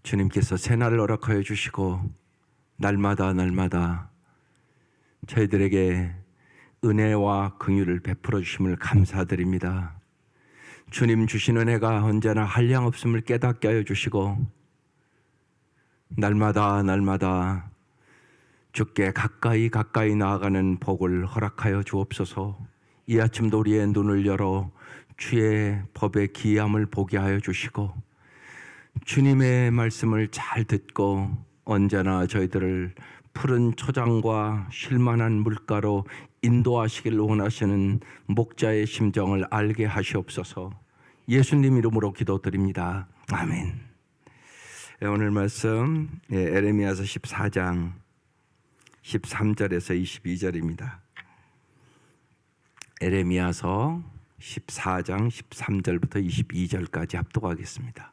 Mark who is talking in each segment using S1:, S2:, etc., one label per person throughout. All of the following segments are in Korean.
S1: 주님께서 새날을 허락하여 주시고 날마다 저희들에게 은혜와 긍휼을 베풀어 주심을 감사드립니다. 주님 주신 은혜가 언제나 한량없음을 깨닫게 하여 주시고 날마다 주께 가까이 나아가는 복을 허락하여 주옵소서. 이 아침도 우리의 눈을 열어 주의 법의 기이함을 보게 하여 주시고 주님의 말씀을 잘 듣고 언제나 저희들을 푸른 초장과 쉴만한 물가로 인도하시길 원하시는 목자의 심정을 알게 하시옵소서. 예수님 이름으로 기도드립니다. 아멘. 오늘 말씀 에레미야서 14장 13절에서 22절입니다. 에레미야서 14장 13절부터 22절까지 합독하겠습니다.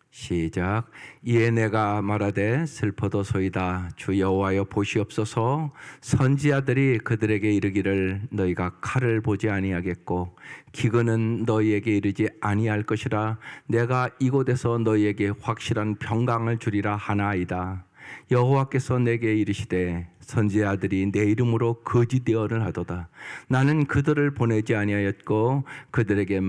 S1: 시작. 이에 내가 말하되 슬퍼도소이다. 주 여호와여 보시옵소서. 선지자들이 그들에게 이르기를 너희가 칼을 보지 아니하겠고 기근은 너희에게 이르지 아니할 것이라. 내가 이곳에서 너희에게 확실한 평강을 주리라 하나이다. 여호와께서 내게 이르시되 선지자들이 내 이름으로 거짓 예언을 하도다. 나는 그들을 보내지 아니하였고 그들에게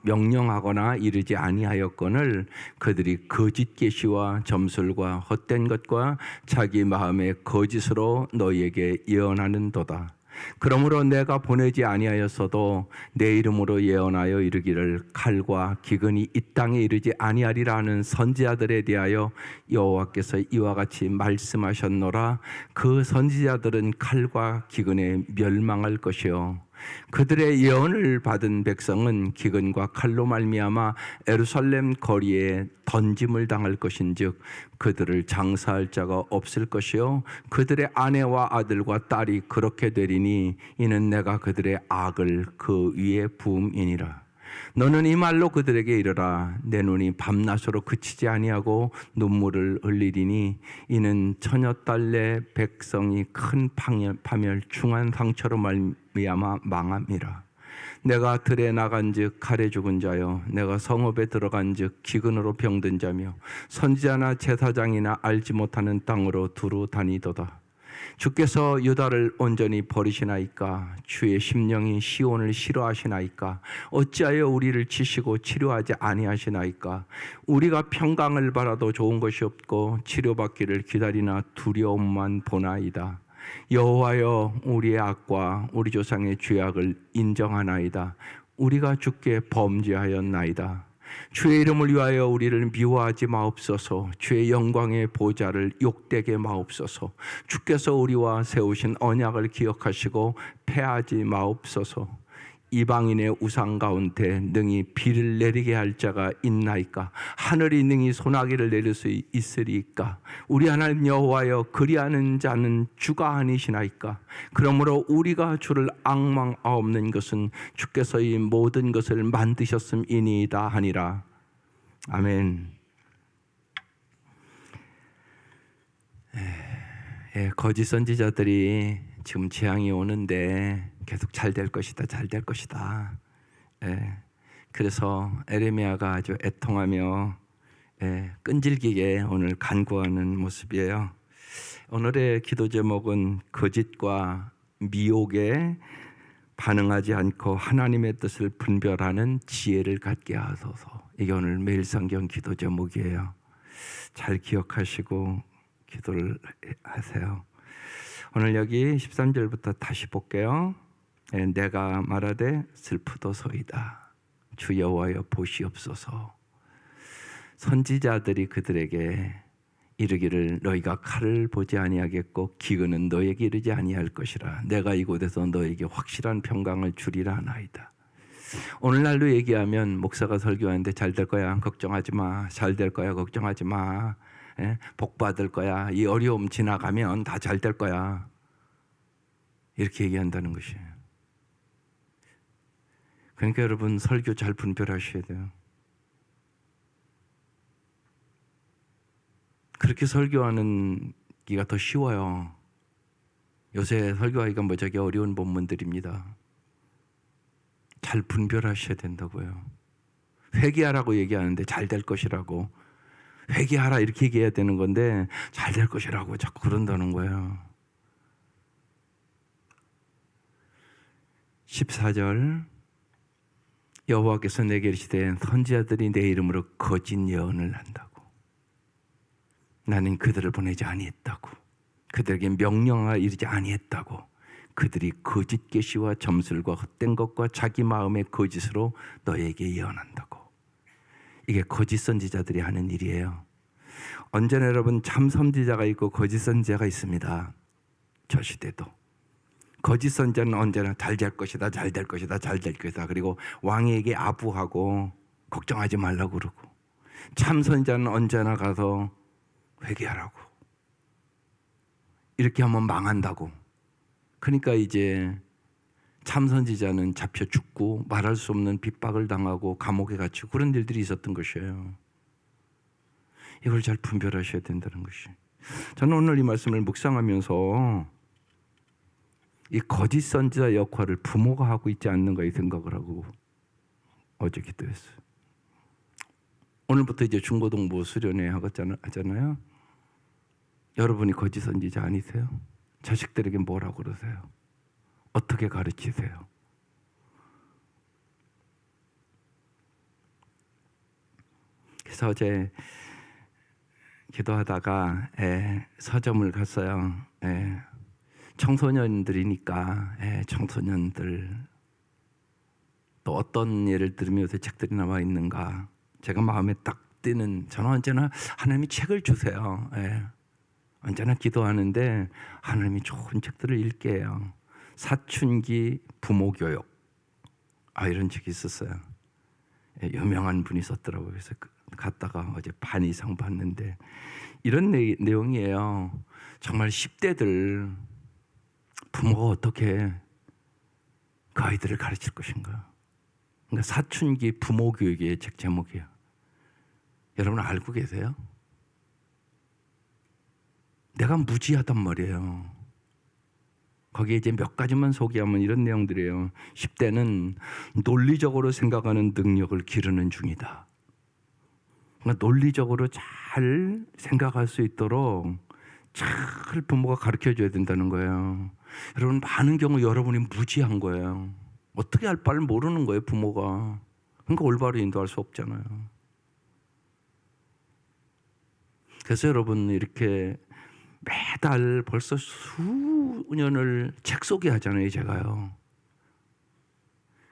S1: 명령하거나 이르지 아니하였거늘 그들이 거짓 계시와 점술과 헛된 것과 자기 마음의 거짓으로 너희에게 예언하는도다. 그러므로 내가 보내지 아니하였어도 내 이름으로 예언하여 이르기를 칼과 기근이 이 땅에 이르지 아니하리라 하는 선지자들에 대하여 여호와께서 이와 같이 말씀하셨노라. 그 선지자들은 칼과 기근에 멸망할 것이요 그들의 예언을 받은 백성은 기근과 칼로 말미암아 예루살렘 거리에 던짐을 당할 것인즉 그들을 장사할 자가 없을 것이요 그들의 아내와 아들과 딸이 그렇게 되리니 이는 내가 그들의 악을 그 위에 부음이니라. 너는 이 말로 그들에게 이르라. 내 눈이 밤낮으로 그치지 아니하고 눈물을 흘리리니 이는 처녀딸내 백성이 큰 파멸 중한 상처로 말미암아 망함이라. 내가 들에 나간즉 칼에 죽은 자요 내가 성읍에 들어간즉 기근으로 병든 자며 선지자나 제사장이나 알지 못하는 땅으로 두루 다니도다. 주께서 유다를 온전히 버리시나이까? 주의 심령이 시온을 싫어하시나이까? 어찌하여 우리를 치시고 치료하지 아니하시나이까? 우리가 평강을 바라도 좋은 것이 없고 치료받기를 기다리나 두려움만 보나이다. 여호와여 우리의 악과 우리 조상의 죄악을 인정하나이다. 우리가 주께 범죄하였나이다. 주의 이름을 위하여 우리를 미워하지 마옵소서. 주의 영광의 보좌를 욕되게 마옵소서. 주께서 우리와 세우신 언약을 기억하시고 패하지 마옵소서. 이방인의 우상 가운데 능히 비를 내리게 할 자가 있나이까? 하늘이 능히 소나기를 내릴 수 있으리까? 우리 하나님 여호와여 그리하는 자는 주가 아니시나이까? 그러므로 우리가 주를 앙망하옵는 것은 주께서 이 모든 것을 만드셨음이니이다 하니라. 아멘. 거짓 선지자들이 지금 재앙이 오는데 계속 잘 될 것이다. 그래서 에레미야가 아주 애통하며 끈질기게 오늘 간구하는 모습이에요. 오늘의 기도 제목은 거짓과 미혹에 반응하지 않고 하나님의 뜻을 분별하는 지혜를 갖게 하소서. 이게 오늘 매일 성경 기도 제목이에요. 잘 기억하시고 기도를 하세요. 오늘 여기 13절부터 다시 볼게요. 내가 말하되 슬프도소이다. 주 여호와여 보시옵소서. 선지자들이 그들에게 이르기를 너희가 칼을 보지 아니하겠고 기근은 너에게 이르지 아니할 것이라. 내가 이곳에서 너에게 확실한 평강을 주리라 하나이다. 오늘날로 얘기하면 목사가 설교하는데 잘 될 거야 걱정하지 마. 잘 될 거야 걱정하지 마. 복 받을 거야. 이 어려움 지나가면 다 잘 될 거야. 이렇게 얘기한다는 것이에요. 그러니까 여러분 설교 잘 분별하셔야 돼요. 그렇게 설교하는 기가 더 쉬워요. 요새 설교하기가 무지하게 어려운 본문들입니다. 잘 분별하셔야 된다고요. 회개하라고 얘기하는데 잘 될 것이라고. 회개하라 이렇게 얘기해야 되는 건데 잘 될 것이라고 자꾸 그런다는 거예요. 14절 여호와께서 내게 이르시되 선지자들이 내 이름으로 거짓 예언을 한다고. 나는 그들을 보내지 아니했다고. 그들에게 명령하여 이르지 아니했다고. 그들이 거짓 계시와 점술과 헛된 것과 자기 마음의 거짓으로 너에게 예언한다고. 이게 거짓 선지자들이 하는 일이에요. 언제나 여러분 참 선지자가 있고 거짓 선지자가 있습니다. 저 시대도. 거짓 선지자는 언제나 잘 될 것이다, 잘 될 것이다, 잘 될 것이다. 그리고 왕에게 아부하고 걱정하지 말라고 그러고, 참 선지자는 언제나 가서 회개하라고. 이렇게 하면 망한다고. 그러니까 이제 참 선지자는 잡혀 죽고 말할 수 없는 핍박을 당하고 감옥에 갇히고 그런 일들이 있었던 것이에요. 이걸 잘 분별하셔야 된다는 것이. 저는 오늘 이 말씀을 묵상하면서 이 거짓 선지자 역할을 부모가 하고 있지 않는가 이 생각을 하고 어제 기도했어요. 오늘부터 이제 중고등부 수련회 하잖아요. 여러분이 거짓 선지자 아니세요? 자식들에게 뭐라고 그러세요? 어떻게 가르치세요? 그래서 어제 기도하다가 서점을 갔어요. 청소년들이니까 청소년들 또 어떤 예를 들으면서 책들이 나와 있는가 제가 마음에 딱 뜨는, 저는 언제나 하나님이 책을 주세요. 언제나 기도하는데 하나님이 좋은 책들을 읽게 해요. 사춘기 부모교육 이런 책이 있었어요. 유명한 분이 썼더라고요. 그래서 갔다가 어제 반 이상 봤는데 이런 내용이에요. 정말 10대들 부모가 어떻게 그 아이들을 가르칠 것인가. 그러니까 사춘기 부모 교육의 책 제목이에요. 여러분 알고 계세요? 내가 무지하단 말이에요. 거기에 이제 몇 가지만 소개하면 이런 내용들이에요. 10대는 논리적으로 생각하는 능력을 기르는 중이다. 그러니까 논리적으로 잘 생각할 수 있도록 잘 부모가 가르쳐줘야 된다는 거예요. 여러분 많은 경우 여러분이 무지한 거예요. 어떻게 할 바를 모르는 거예요, 부모가. 그러니까 올바로 인도할 수 없잖아요. 그래서 여러분 이렇게 매달 벌써 수년을 책 소개하잖아요, 제가요.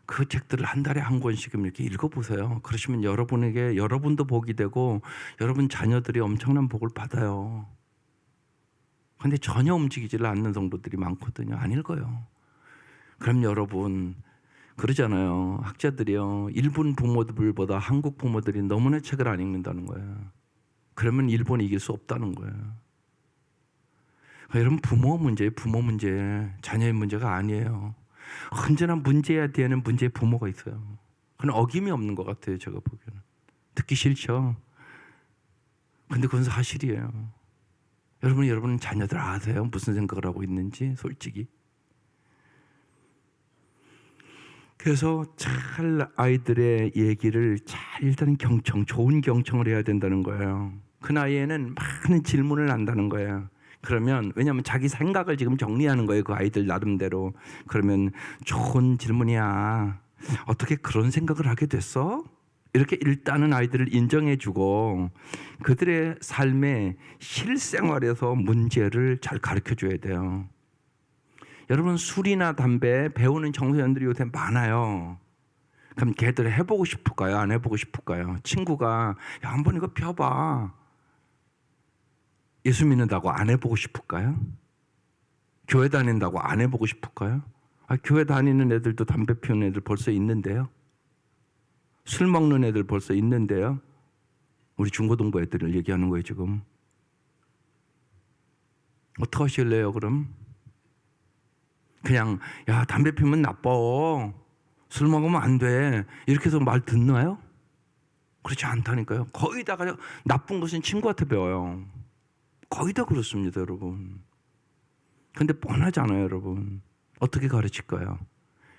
S1: 그 책들을 한 달에 한 권씩 이렇게 읽어보세요. 그러시면 여러분에게, 여러분도 복이 되고 여러분 자녀들이 엄청난 복을 받아요. 근데 전혀 움직이지를 않는 성도들이 많거든요. 안 읽어요. 그럼 여러분 그러잖아요. 학자들이요. 일본 부모들보다 한국 부모들이 너무나 책을 안 읽는다는 거예요. 그러면 일본이 이길 수 없다는 거예요. 여러분 부모 문제예요. 부모 문제. 자녀의 문제가 아니에요. 언제나 문제야 되는 문제의 부모가 있어요. 그건 어김이 없는 것 같아요. 제가 보기에는. 듣기 싫죠. 근데 그건 사실이에요. 여러분 자녀들 아세요? 무슨 생각을 하고 있는지 솔직히. 그래서 잘 아이들의 얘기를 잘 일단 좋은 경청을 해야 된다는 거예요. 그 나이에는 많은 질문을 한다는 거예요. 그러면 왜냐하면 자기 생각을 지금 정리하는 거예요. 그 아이들 나름대로. 그러면 좋은 질문이야. 어떻게 그런 생각을 하게 됐어? 이렇게 일단은 아이들을 인정해주고 그들의 삶의 실생활에서 문제를 잘 가르쳐줘야 돼요. 여러분 술이나 담배 배우는 청소년들이 요새 많아요. 그럼 걔들 해보고 싶을까요? 안 해보고 싶을까요? 친구가 야, 한번 이거 펴봐. 예수 믿는다고 안 해보고 싶을까요? 교회 다닌다고 안 해보고 싶을까요? 교회 다니는 애들도 담배 피우는 애들 벌써 있는데요. 술 먹는 애들 벌써 있는데요. 우리 중고등부 애들을 얘기하는 거예요 지금. 어떻게 하실래요 그럼? 그냥 야 담배 피우면 나빠, 술 먹으면 안 돼 이렇게 해서 말 듣나요? 그렇지 않다니까요. 거의 다 나쁜 것은 친구한테 배워요. 거의 다 그렇습니다 여러분. 근데 뻔하잖아요 여러분. 어떻게 가르칠까요?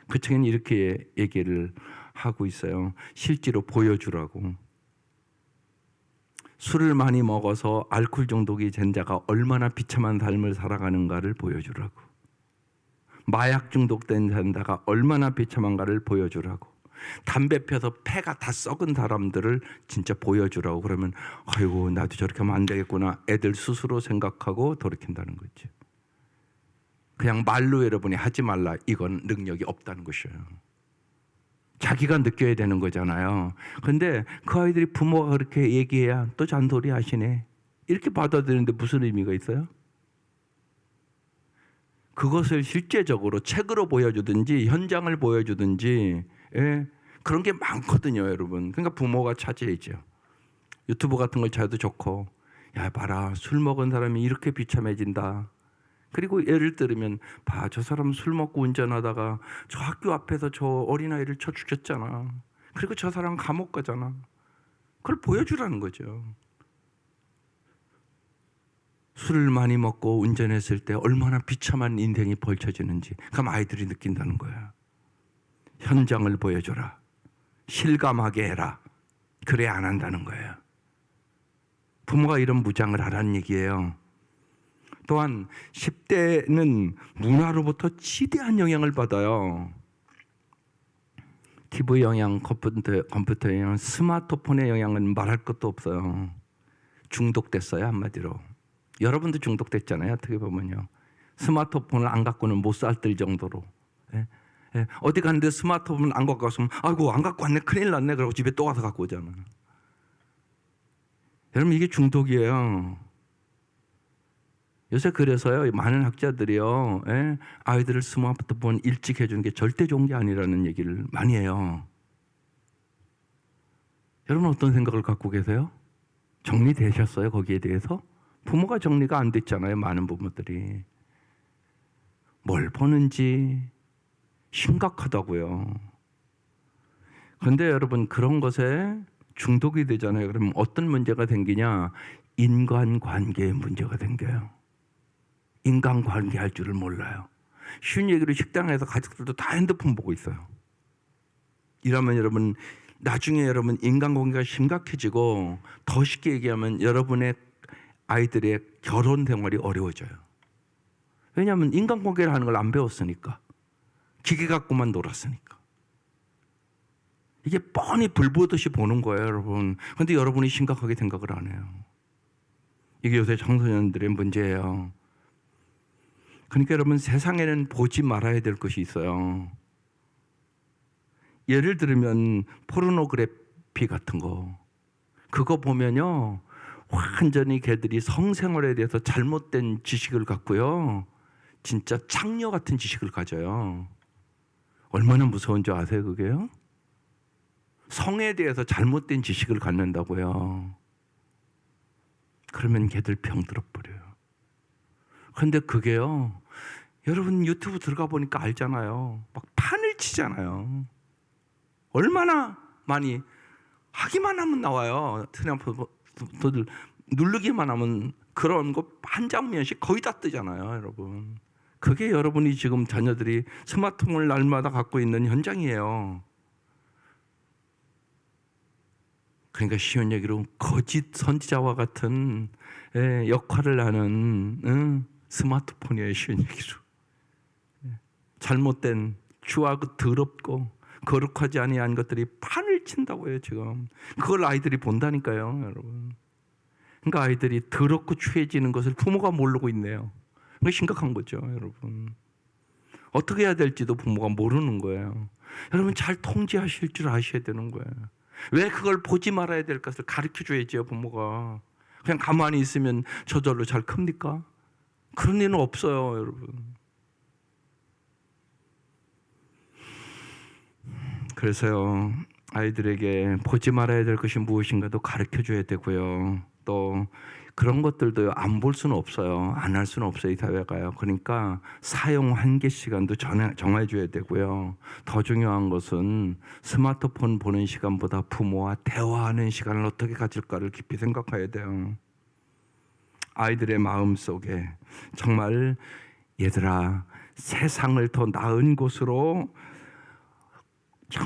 S1: 그 책에는 이렇게 얘기를 하고 있어요. 실제로 보여주라고. 술을 많이 먹어서 알코올 중독이 된 자가 얼마나 비참한 삶을 살아가는가를 보여주라고. 마약 중독된 자가 얼마나 비참한가를 보여주라고. 담배 펴서 폐가 다 썩은 사람들을 진짜 보여주라고. 그러면 아이고 나도 저렇게 하면 안 되겠구나. 애들 스스로 생각하고 돌이킨다는 거죠. 그냥 말로 여러분이 하지 말라. 이건 능력이 없다는 것이에요. 자기가 느껴야 되는 거잖아요. 그런데 그 아이들이 부모가 그렇게 얘기해야 또 잔소리 하시네. 이렇게 받아들이는데 무슨 의미가 있어요? 그것을 실제적으로 책으로 보여주든지 현장을 보여주든지 그런 게 많거든요, 여러분. 그러니까 부모가 찾아야죠. 유튜브 같은 걸 찾아도 좋고, 야 봐라 술 먹은 사람이 이렇게 비참해진다. 그리고 예를 들면 봐, 저 사람 술 먹고 운전하다가 저 학교 앞에서 저 어린아이를 쳐 죽였잖아. 그리고 저 사람 감옥 가잖아. 그걸 보여주라는 거죠. 술을 많이 먹고 운전했을 때 얼마나 비참한 인생이 벌쳐지는지 그럼 아이들이 느낀다는 거야. 현장을 보여줘라. 실감하게 해라. 그래야 안 한다는 거예요. 부모가 이런 무장을 하라는 얘기예요. 또한 10대는 문화로부터 지대한 영향을 받아요. TV 영향, 컴퓨터 영향, 스마트폰의 영향은 말할 것도 없어요. 중독됐어요, 한마디로. 여러분도 중독됐잖아요, 어떻게 보면요. 스마트폰을 안 갖고는 못 살들 정도로. 어디 갔는데 스마트폰 안 갖고 왔으면 아이고 안 갖고 왔네, 큰일 났네, 그러고 집에 또 가서 갖고 오잖아. 여러분 이게 중독이에요. 요새 그래서요 많은 학자들이요 아이들을 스마트폰 일찍 해주는 게 절대 좋은 게 아니라는 얘기를 많이 해요. 여러분 어떤 생각을 갖고 계세요? 정리되셨어요 거기에 대해서? 부모가 정리가 안 됐잖아요. 많은 부모들이 뭘 보는지 심각하다고요. 그런데 여러분 그런 것에 중독이 되잖아요. 그러면 어떤 문제가 생기냐? 인간관계에 문제가 생겨요. 인간관계 할 줄을 몰라요. 쉬운 얘기로 식당에서 가족들도 다 핸드폰 보고 있어요. 이러면 여러분 나중에 여러분 인간관계가 심각해지고 더 쉽게 얘기하면 여러분의 아이들의 결혼 생활이 어려워져요. 왜냐하면 인간관계를 하는 걸 안 배웠으니까. 기계 갖고만 놀았으니까. 이게 뻔히 불 보듯이 보는 거예요, 여러분. 그런데 여러분이 심각하게 생각을 안 해요. 이게 요새 청소년들의 문제예요. 그러니까 여러분 세상에는 보지 말아야 될 것이 있어요. 예를 들면 포르노그래피 같은 거. 그거 보면요. 완전히 걔들이 성생활에 대해서 잘못된 지식을 갖고요. 진짜 창녀 같은 지식을 가져요. 얼마나 무서운 줄 아세요, 그게요? 성에 대해서 잘못된 지식을 갖는다고요. 그러면 걔들 병들어 버려요. 그런데 그게요. 여러분 유튜브 들어가 보니까 알잖아요. 막 판을 치잖아요. 얼마나 많이 하기만 하면 나와요. 트램프들 누르기만 하면 그런 거 한 장면씩 거의 다 뜨잖아요, 여러분. 그게 여러분이 지금 자녀들이 스마트폰을 날마다 갖고 있는 현장이에요. 그러니까 쉬운 얘기로 거짓 선지자와 같은 역할을 하는 스마트폰이에요, 쉬운 얘기로. 잘못된 추하고 더럽고 거룩하지 아니한 것들이 판을 친다고요, 지금. 그걸 아이들이 본다니까요, 여러분. 그러니까 아이들이 더럽고 추해지는 것을 부모가 모르고 있네요. 그게 심각한 거죠, 여러분. 어떻게 해야 될지도 부모가 모르는 거예요. 여러분 잘 통제하실 줄 아셔야 되는 거예요. 왜 그걸 보지 말아야 될 것을 가르쳐줘야죠, 부모가. 그냥 가만히 있으면 저절로 잘 큽니까? 그런 일은 없어요, 여러분. 그래서요, 아이들에게 보지 말아야 될 것이 무엇인가도 가르쳐줘야 되고요. 또 그런 것들도 안 볼 수는 없어요. 안 할 수는 없어요, 이 사회가요. 그러니까 사용 한계 시간도 정해줘야 되고요. 더 중요한 것은 스마트폰 보는 시간보다 부모와 대화하는 시간을 어떻게 가질까를 깊이 생각해야 돼요. 아이들의 마음속에 정말 얘들아 세상을 더 나은 곳으로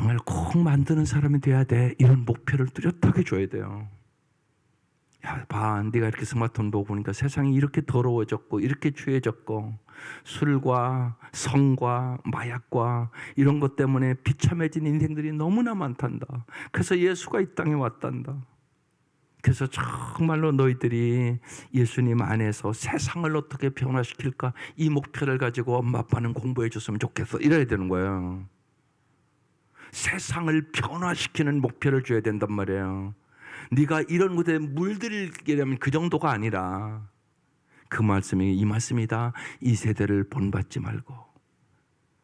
S1: 세상을 꼭 만드는 사람이 돼야 돼. 이런 목표를 뚜렷하게 줘야 돼요. 야, 봐, 네가 이렇게 스마트폰 보고 보니까 세상이 이렇게 더러워졌고 이렇게 취해졌고 술과 성과 마약과 이런 것 때문에 비참해진 인생들이 너무나 많단다. 그래서 예수가 이 땅에 왔단다. 그래서 정말로 너희들이 예수님 안에서 세상을 어떻게 변화시킬까, 이 목표를 가지고 엄마 아빠는 공부해 줬으면 좋겠어, 이래야 되는 거예요. 세상을 변화시키는 목표를 줘야 된단 말이에요. 네가 이런 곳에 물들이려면 그 정도가 아니라, 그 말씀이 이 말씀이다. 이 세대를 본받지 말고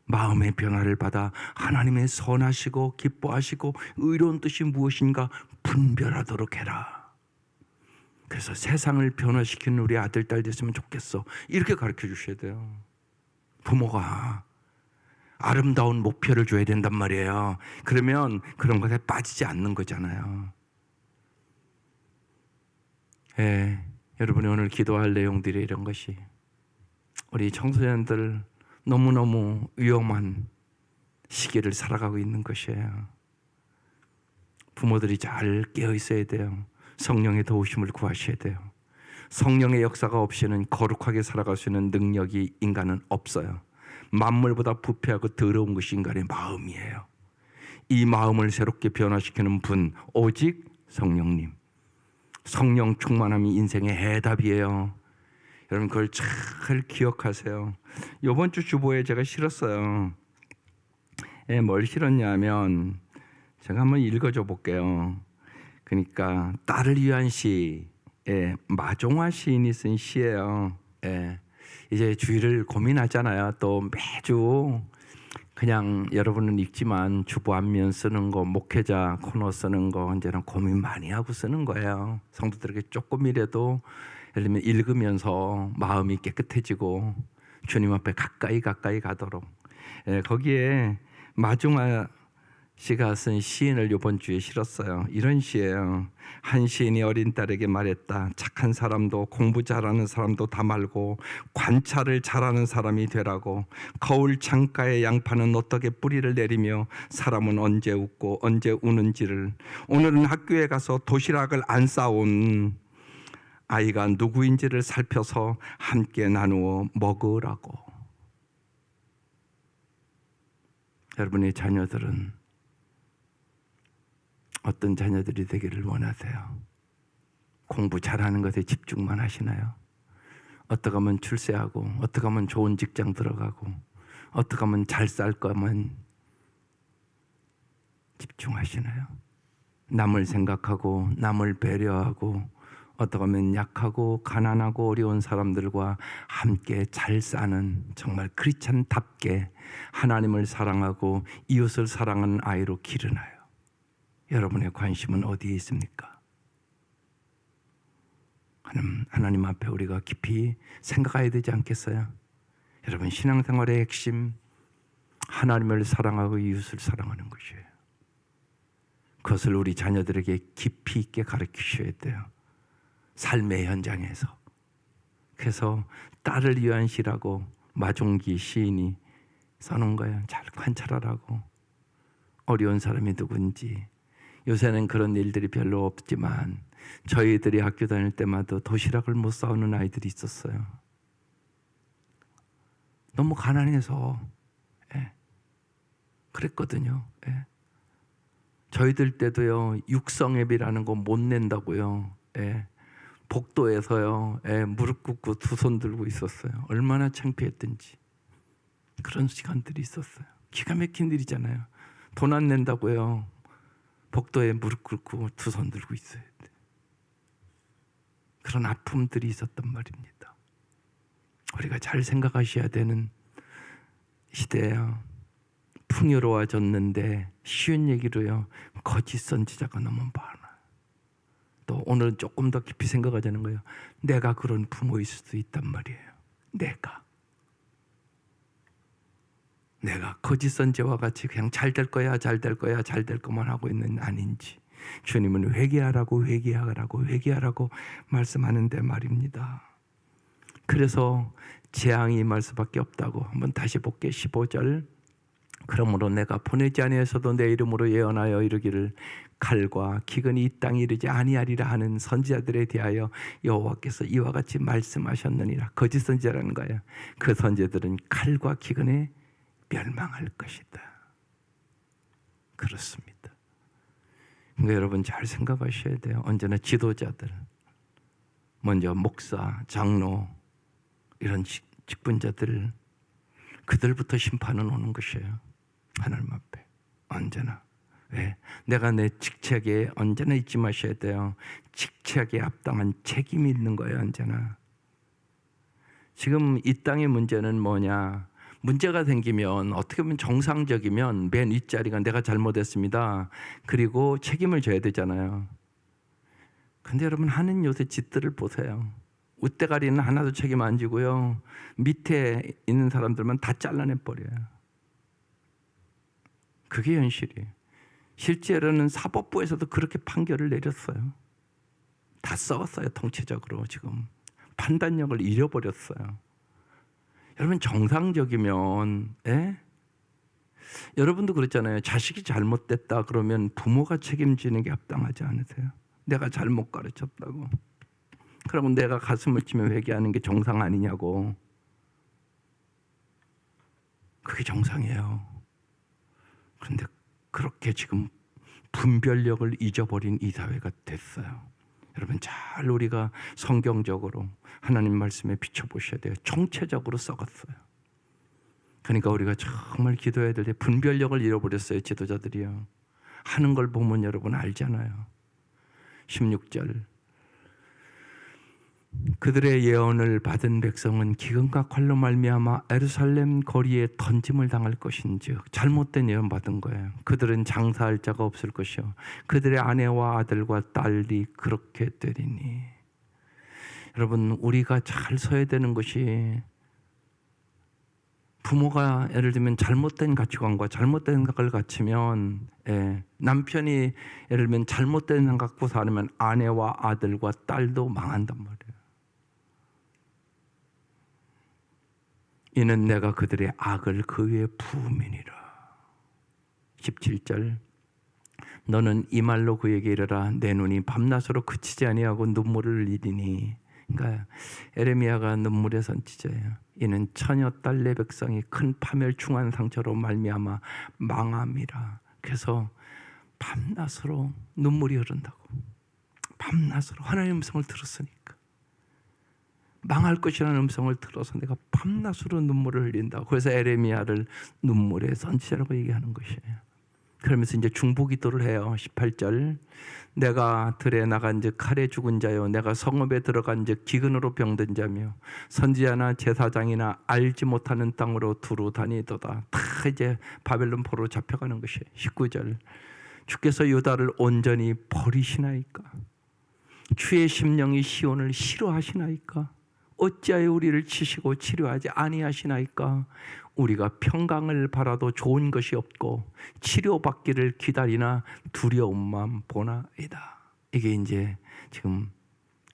S1: 마음의 변화를 받아 하나님의 선하시고 기뻐하시고 의로운 뜻이 무엇인가 분별하도록 해라. 그래서 세상을 변화시키는 우리 아들, 딸 됐으면 좋겠어, 이렇게 가르쳐 주셔야 돼요. 부모가 아름다운 목표를 줘야 된단 말이에요. 그러면 그런 것에 빠지지 않는 거잖아요. 여러분이 오늘 기도할 내용들이 이런 것이, 우리 청소년들 너무너무 위험한 시기를 살아가고 있는 것이에요. 부모들이 잘 깨어 있어야 돼요. 성령의 도우심을 구하셔야 돼요. 성령의 역사가 없이는 거룩하게 살아갈 수 있는 능력이 인간은 없어요. 만물보다 부패하고 더러운 것이 인간의 마음이에요. 이 마음을 새롭게 변화시키는 분, 오직 성령님. 성령 충만함이 인생의 해답이에요. 여러분 그걸 잘 기억하세요. 이번 주 주보에 제가 실었어요. 뭘 실었냐면, 제가 한번 읽어줘 볼게요. 그러니까 딸을 위한 시, 마종화 시인이 쓴 시예요. 이제 주일을 고민하잖아요. 또 매주 그냥 여러분은 읽지만 주보 앞면 쓰는 거, 목회자 코너 쓰는 거 이제는 고민 많이 하고 쓰는 거예요. 성도들에게 조금이라도 예를 들면 읽으면서 마음이 깨끗해지고 주님 앞에 가까이 가도록. 거기에 마중아 씨가 쓴 시인을 이번 주에 실었어요. 이런 시예요. 한 시인이 어린 딸에게 말했다. 착한 사람도 공부 잘하는 사람도 다 말고 관찰을 잘하는 사람이 되라고. 거울 창가의 양파는 어떻게 뿌리를 내리며 사람은 언제 웃고 언제 우는지를. 오늘은 학교에 가서 도시락을 안 싸온 아이가 누구인지를 살펴서 함께 나누어 먹으라고. 여러분의 자녀들은 어떤 자녀들이 되기를 원하세요? 공부 잘하는 것에 집중만 하시나요? 어떻게 하면 출세하고, 어떻게 하면 좋은 직장 들어가고, 어떻게 하면 잘 살 거면 집중하시나요? 남을 생각하고 남을 배려하고 어떻게 하면 약하고 가난하고 어려운 사람들과 함께 잘 사는, 정말 크리스찬답게 하나님을 사랑하고 이웃을 사랑하는 아이로 기르나요? 여러분의 관심은 어디에 있습니까? 하나님 앞에 우리가 깊이 생각해야 되지 않겠어요? 여러분, 신앙생활의 핵심, 하나님을 사랑하고 이웃을 사랑하는 것이에요. 그것을 우리 자녀들에게 깊이 있게 가르치셔야 돼요. 삶의 현장에서. 그래서 딸을 위한 시라고 마종기 시인이 써놓은 거예요. 잘 관찰하라고. 어려운 사람이 누군지. 요새는 그런 일들이 별로 없지만 저희들이 학교 다닐 때마다 도시락을 못 싸우는 아이들이 있었어요. 너무 가난해서. 그랬거든요. 저희들 때도요, 육성앱이라는 거 못 낸다고요. 복도에서요, 무릎 꿇고 두 손 들고 있었어요. 얼마나 창피했던지. 그런 시간들이 있었어요. 기가 막힌 일이잖아요. 돈 안 낸다고요, 복도에 무릎 꿇고 두 손 들고 있어야 돼. 그런 아픔들이 있었단 말입니다. 우리가 잘 생각하셔야 되는 시대예요. 풍요로워졌는데 쉬운 얘기로요, 거짓 선지자가 너무 많아요. 또 오늘은 조금 더 깊이 생각하자는 거예요. 내가 그런 부모일 수도 있단 말이에요. 내가 거짓 선지자와 같이 그냥 잘 될 거야, 잘 될 거야, 잘 될 것만 하고 있는 아닌지. 주님은 회개하라고 말씀하는데 말입니다. 그래서 재앙이 임할 수밖에 없다고. 한번 다시 볼게요. 15절. 그러므로 내가 보내지 아니하여서도 내 이름으로 예언하여 이르기를 칼과 기근이 이 땅에 이르지 아니하리라 하는 선지자들에 대하여 여호와께서 이와 같이 말씀하셨느니라. 거짓 선지자라는 거예요. 그 선지자들은 칼과 기근에 멸망할 것이다. 그렇습니다. 그러니까 여러분 잘 생각하셔야 돼요. 언제나 지도자들, 먼저 목사, 장로 이런 직분자들, 그들부터 심판은 오는 것이에요. 하나님 앞에 언제나. 왜? 내가 내 직책에 언제나 잊지 마셔야 돼요. 직책에 합당한 책임이 있는 거예요. 언제나. 지금 이 땅의 문제는 뭐냐? 문제가 생기면 어떻게 보면 정상적이면 맨 윗자리가 내가 잘못했습니다. 그리고 책임을 져야 되잖아요. 근데 여러분 하는 요새 짓들을 보세요. 웃대가리는 하나도 책임 안 지고요. 밑에 있는 사람들만 다 잘라내버려요. 그게 현실이에요. 실제로는 사법부에서도 그렇게 판결을 내렸어요. 다 썩었어요. 통치적으로 지금. 판단력을 잃어버렸어요. 여러분 정상적이면 여러분도 그렇잖아요. 자식이 잘못됐다 그러면 부모가 책임지는 게 합당하지 않으세요? 내가 잘못 가르쳤다고. 그러면 내가 가슴을 치며 회개하는 게 정상 아니냐고. 그게 정상이에요. 그런데 그렇게 지금 분별력을 잊어버린 이 사회가 됐어요. 여러분 잘 우리가 성경적으로 하나님 말씀에 비춰보셔야 돼요. 총체적으로 썩었어요. 그러니까 우리가 정말 기도해야 될 때 분별력을 잃어버렸어요. 지도자들이요. 하는 걸 보면 여러분 알잖아요. 16절 그들의 예언을 받은 백성은 기근과 칼로 말미암아 예루살렘 거리에 던짐을 당할 것인즉 잘못된 예언 받은 거예요. 그들은 장사할 자가 없을 것이요 그들의 아내와 아들과 딸이 그렇게 되리니. 여러분 우리가 잘 서야 되는 것이 부모가 예를 들면 잘못된 가치관과 잘못된 생각을 갖추면 남편이 예를 들면 잘못된 생각 갖고 살면 아내와 아들과 딸도 망한단 말이에요. 이는 내가 그들의 악을 그 위에 부음이니라. 17절 너는 이 말로 그에게 이르라 내 눈이 밤낮으로 그치지 아니하고 눈물을 흘리니. 그러니까 에레미야가 눈물의 선지자예요. 이는 처녀 딸 내 백성이 큰 파멸충한 상처로 말미암아 망함이라. 그래서 밤낮으로 눈물이 흐른다고. 밤낮으로 하나님의 음성을 들었으니까. 망할 것이라는 음성을 들어서 내가 밤낮으로 눈물을 흘린다고. 그래서 에레미야를 눈물의 선지자라고 얘기하는 것이에요. 그러면서 이제 중보기도를 해요. 18절 내가 들에 나간 즉 칼에 죽은 자요 내가 성읍에 들어간 즉 기근으로 병든 자며 선지자나 제사장이나 알지 못하는 땅으로 두루 다니도다. 다 이제 바벨론 포로로 잡혀가는 것이에요. 19절 주께서 유다를 온전히 버리시나이까? 주의 심령이 시온을 싫어하시나이까? 어찌하여 우리를 치시고 치료하지 아니하시나이까? 우리가 평강을 바라도 좋은 것이 없고 치료받기를 기다리나 두려움만 보나이다. 이게 이제 지금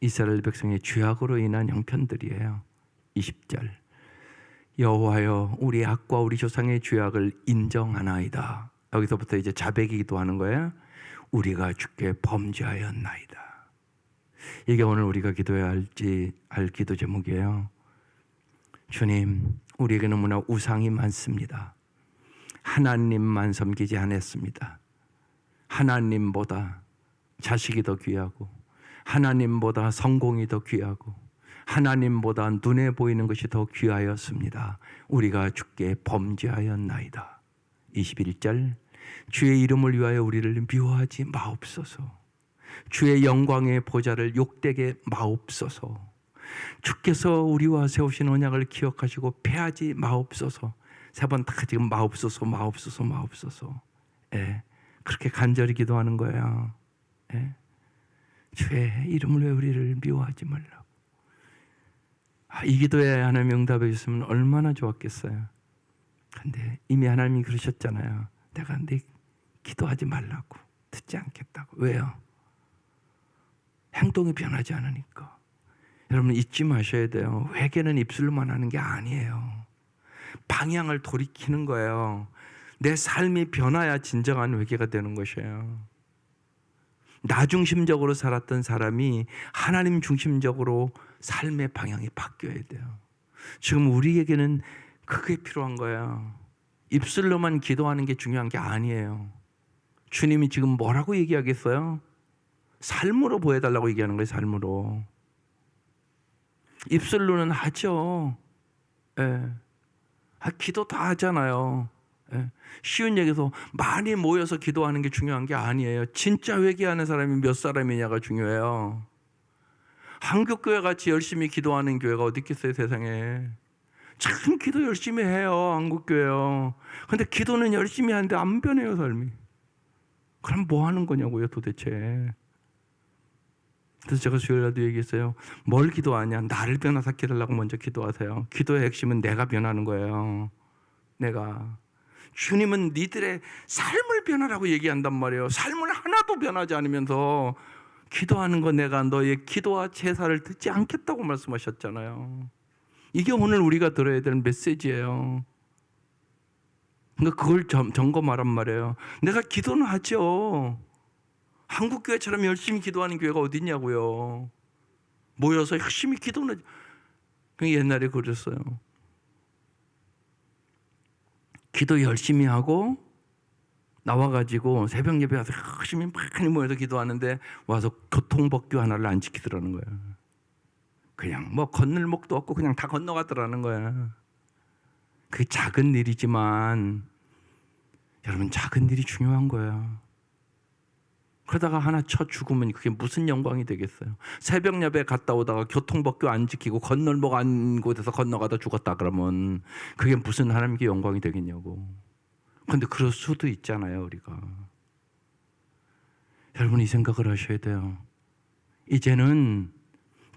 S1: 이스라엘 백성의 죄악으로 인한 형편들이에요. 20절 여호와여 우리 악과 우리 조상의 죄악을 인정하나이다. 여기서부터 이제 자백이 기도하는 거예요. 우리가 주께 범죄하였나이다. 이게 오늘 우리가 기도해야 할 기도 제목이에요. 주님, 우리에게 너무나 우상이 많습니다. 하나님만 섬기지 않았습니다. 하나님보다 자식이 더 귀하고 하나님보다 성공이 더 귀하고 하나님보다 눈에 보이는 것이 더 귀하였습니다. 우리가 주께 범죄하였나이다. 21절 주의 이름을 위하여 우리를 미워하지 마옵소서. 주의 영광의 보좌를 욕되게 마옵소서. 주께서 우리와 세우신 언약을 기억하시고 패하지 마옵소서. 3번 다 지금 마옵소서 마옵소서 마옵소서. 그렇게 간절히 기도하는 거예요. 주의 이름을 왜 우리를 미워하지 말라고. 이 기도에 하나님 응답해 주셨으면 얼마나 좋았겠어요. 근데 이미 하나님이 그러셨잖아요. 내가 네 기도하지 말라고. 듣지 않겠다고. 왜요? 행동이 변하지 않으니까. 여러분 잊지 마셔야 돼요. 회개는 입술로만 하는 게 아니에요. 방향을 돌이키는 거예요. 내 삶이 변화야 진정한 회개가 되는 것이에요. 나 중심적으로 살았던 사람이 하나님 중심적으로 삶의 방향이 바뀌어야 돼요. 지금 우리에게는 그게 필요한 거예요. 입술로만 기도하는 게 중요한 게 아니에요. 주님이 지금 뭐라고 얘기하겠어요? 삶으로 보여달라고 얘기하는 거예요. 삶으로. 입술로는 하죠. 예. 기도 다 하잖아요. 예. 쉬운 얘기에서 많이 모여서 기도하는 게 중요한 게 아니에요. 진짜 회개하는 사람이 몇 사람이냐가 중요해요. 한국교회 같이 열심히 기도하는 교회가 어디 있겠어요, 세상에. 참 기도 열심히 해요, 한국교회요. 근데 기도는 열심히 하는데 안 변해요, 삶이. 그럼 뭐 하는 거냐고요, 도대체. 그래서 제가 수요일날도 얘기했어요. 뭘 기도하냐? 나를 변화시켜 달라고 먼저 기도하세요. 기도의 핵심은 내가 변하는 거예요. 내가. 주님은 니들의 삶을 변하라고 얘기한단 말이에요. 삶을 하나도 변하지 않으면서 기도하는 거 내가 너의 기도와 제사를 듣지 않겠다고 말씀하셨잖아요. 이게 오늘 우리가 들어야 될 메시지예요. 그러니까 그걸 점검하란 말이에요. 내가 기도는 하죠. 한국교회처럼 열심히 기도하는 교회가 어디 있냐고요. 모여서 열심히 기도는. 옛날에 그랬어요. 기도 열심히 하고 나와가지고 새벽 예배 와서 열심히 많이 모여서 기도하는데 와서 교통법규 하나를 안 지키더라는 거예요. 그냥 뭐 건널 목도 없고 그냥 다 건너가더라는 거야. 그게 작은 일이지만 여러분 작은 일이 중요한 거야. 그러다가 하나 쳐 죽으면 그게 무슨 영광이 되겠어요. 새벽 예배 갔다 오다가 교통법규 안 지키고 건널목 안 곳에서 건너가다 죽었다 그러면 그게 무슨 하나님께 영광이 되겠냐고. 그런데 그럴 수도 있잖아요, 우리가. 여러분 이 생각을 하셔야 돼요. 이제는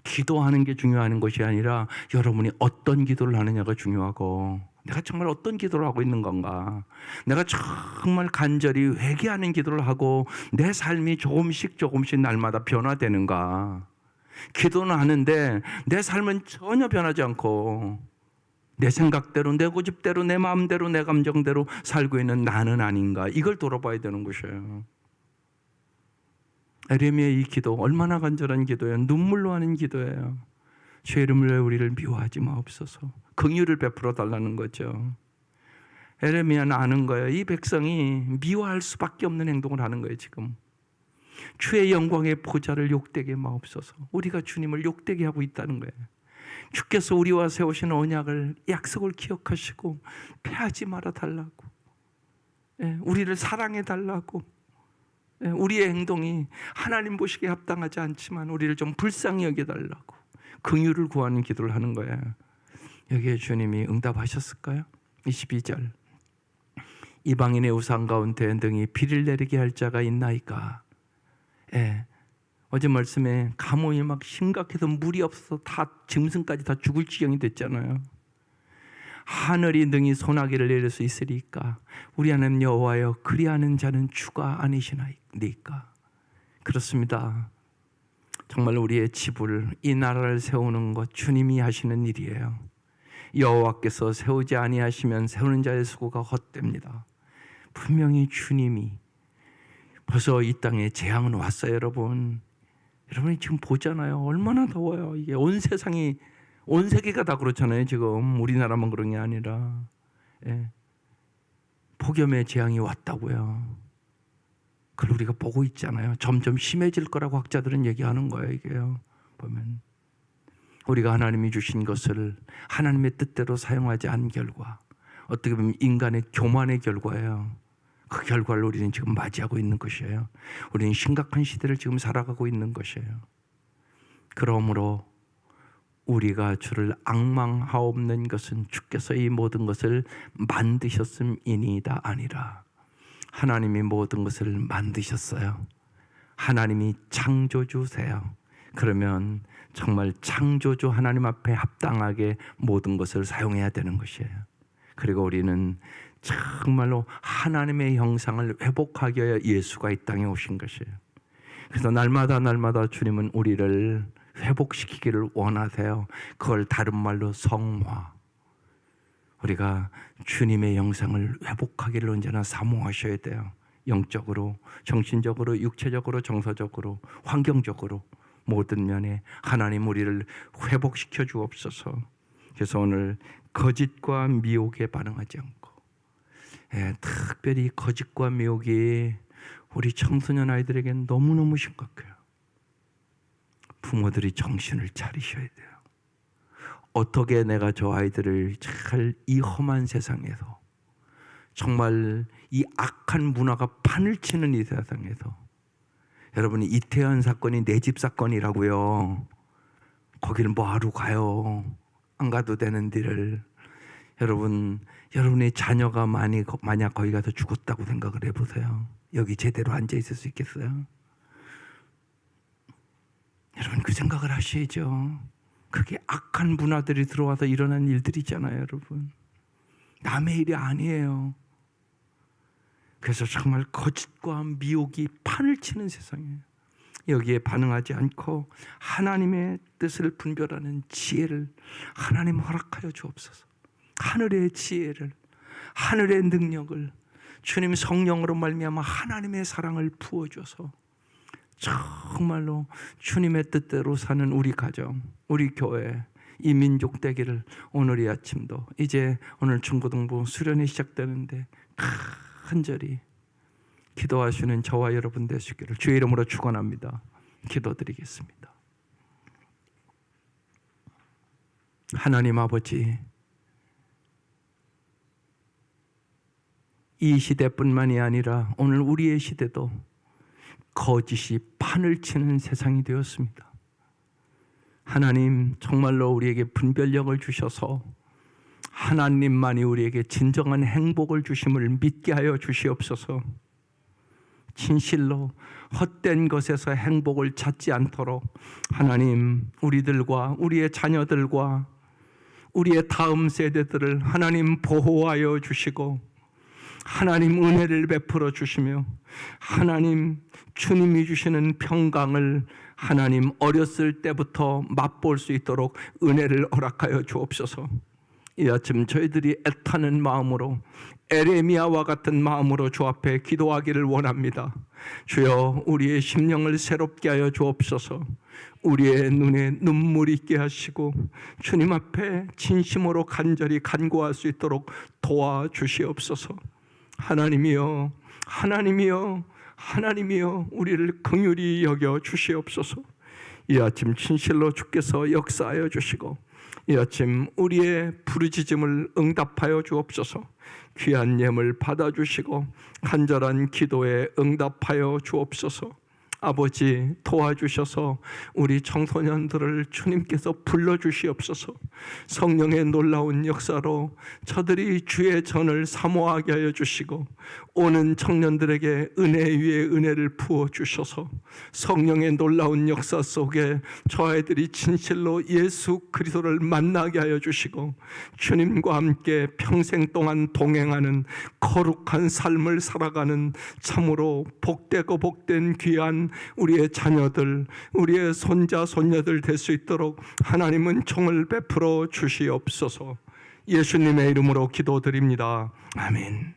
S1: 기도하는 게 중요한 것이 아니라 여러분이 어떤 기도를 하느냐가 중요하고, 내가 정말 어떤 기도를 하고 있는 건가, 내가 정말 간절히 회개하는 기도를 하고 내 삶이 조금씩 날마다 변화되는가. 기도는 하는데 내 삶은 전혀 변하지 않고 내 생각대로, 내 고집대로, 내 마음대로, 내 감정대로 살고 있는 나는 아닌가. 이걸 돌아봐야 되는 것이에요. 에레미야의 이 기도 얼마나 간절한 기도예요. 눈물로 하는 기도예요. 죄 이름을 왜 우리를 미워하지 마옵소서. 긍휼을 베풀어 달라는 거죠. 에레미야는 아는 거예요. 이 백성이 미워할 수밖에 없는 행동을 하는 거예요. 지금 주의 영광의 보좌를 욕되게 마옵소서. 우리가 주님을 욕되게 하고 있다는 거예요. 주께서 우리와 세우신 언약을, 약속을 기억하시고 패하지 말아 달라고, 우리를 사랑해 달라고, 우리의 행동이 하나님 보시기에 합당하지 않지만 우리를 좀 불쌍히 여겨달라고 긍휼을 구하는 기도를 하는 거예요. 여기에 주님이 응답하셨을까요? 22절 이방인의 우상 가운데 등이 비를 내리게 할 자가 있나이까. 어제 말씀에 가뭄이 막 심각해서 물이 없어서 다 짐승까지 다 죽을 지경이 됐잖아요. 하늘이 능히 소나기를 내릴 수 있으리까. 우리 하나님 여호와여 그리하는 자는 주가 아니시나이까. 그렇습니다. 정말 우리의 집을, 이 나라를 세우는 것 주님이 하시는 일이에요. 여호와께서 세우지 아니하시면 세우는 자의 수고가 헛됩니다. 분명히 주님이 벌써 이 땅에 재앙은 왔어요. 여러분이 지금 보잖아요. 얼마나 더워요. 이게 온 세상이, 온 세계가 다 그렇잖아요. 지금 우리나라만 그런 게 아니라 폭염의 재앙이 왔다고요. 그걸 우리가 보고 있잖아요. 점점 심해질 거라고 학자들은 얘기하는 거예요. 이게요. 보면 우리가 하나님이 주신 것을 하나님의 뜻대로 사용하지 않은 결과, 어떻게 보면 인간의 교만의 결과예요. 그 결과를 우리는 지금 맞이하고 있는 것이에요. 우리는 심각한 시대를 지금 살아가고 있는 것이에요. 그러므로 우리가 주를 앙망하옵는 것은 주께서 이 모든 것을 만드셨음이니이다 아니라. 하나님이 모든 것을 만드셨어요. 하나님이 창조주세요. 그러면 정말 창조주 하나님 앞에 합당하게 모든 것을 사용해야 되는 것이에요. 그리고 우리는 정말로 하나님의 형상을 회복하기 위해 예수가 이 땅에 오신 것이에요. 그래서 날마다 주님은 우리를 회복시키기를 원하세요. 그걸 다른 말로 성화. 우리가 주님의 영상을 회복하기를 언제나 사모하셔야 돼요. 영적으로, 정신적으로, 육체적으로, 정서적으로, 환경적으로 모든 면에 하나님 우리를 회복시켜 주옵소서. 그래서 오늘 거짓과 미혹에 반응하지 않고, 특별히 거짓과 미혹이 우리 청소년 아이들에겐 너무너무 심각해요. 부모들이 정신을 차리셔야 돼요. 어떻게 내가 저 아이들을 잘 이 험한 세상에서, 정말 이 악한 문화가 판을 치는 이 세상에서, 여러분이 이태원 사건이 내 집 사건이라고요. 거기를 뭐하러 가요? 안 가도 되는 데를. 여러분, 여러분의 자녀가 만약 거기 가서 죽었다고 생각을 해보세요. 여기 제대로 앉아 있을 수 있겠어요? 여러분, 그 생각을 하셔야죠. 그게 악한 문화들이 들어와서 일어난 일들이잖아요, 여러분. 남의 일이 아니에요. 그래서 정말 거짓과 미혹이 판을 치는 세상이에요. 여기에 반응하지 않고 하나님의 뜻을 분별하는 지혜를 하나님 허락하여 주옵소서. 하늘의 지혜를, 하늘의 능력을, 주님 성령으로 말미암아 하나님의 사랑을 부어줘서 정말로 주님의 뜻대로 사는 우리 가정, 우리 교회, 이 민족 되기를 오늘 이 아침도, 이제 오늘 중고등부 수련이 시작되는데 간절히 기도하시는 저와 여러분 되시기를 주의 이름으로 축원합니다. 기도드리겠습니다. 하나님 아버지, 이 시대뿐만이 아니라 오늘 우리의 시대도 거짓이 판을 치는 세상이 되었습니다. 하나님, 정말로 우리에게 분별력을 주셔서 하나님만이 우리에게 진정한 행복을 주심을 믿게 하여 주시옵소서. 진실로 헛된 것에서 행복을 찾지 않도록 하나님, 우리들과 우리의 자녀들과 우리의 다음 세대들을 하나님 보호하여 주시고, 하나님 은혜를 베풀어 주시며, 하나님 주님이 주시는 평강을 하나님 어렸을 때부터 맛볼 수 있도록 은혜를 허락하여 주옵소서. 이 아침 저희들이 애타는 마음으로, 에레미야와 같은 마음으로 주 앞에 기도하기를 원합니다. 주여, 우리의 심령을 새롭게 하여 주옵소서. 우리의 눈에 눈물이 있게 하시고 주님 앞에 진심으로 간절히 간구할 수 있도록 도와주시옵소서. 하나님이여, 하나님이여, 하나님이여, 우리를 긍휼히 여겨 주시옵소서. 이 아침 진실로 주께서 역사하여 주시고, 이 아침 우리의 부르짖음을 응답하여 주옵소서. 귀한 예물 받아주시고 간절한 기도에 응답하여 주옵소서. 아버지, 도와주셔서 우리 청소년들을 주님께서 불러주시옵소서. 성령의 놀라운 역사로 저들이 주의 전을 사모하게 하여 주시고, 오는 청년들에게 은혜 위에 은혜를 부어주셔서 성령의 놀라운 역사 속에 저 아이들이 진실로 예수 그리스도를 만나게 하여 주시고, 주님과 함께 평생 동안 동행하는 거룩한 삶을 살아가는 참으로 복되고 복된 귀한 우리의 자녀들, 우리의 손자 손녀들 될 수 있도록 하나님은 총을 베풀어 주시옵소서. 예수님의 이름으로 기도드립니다. 아멘.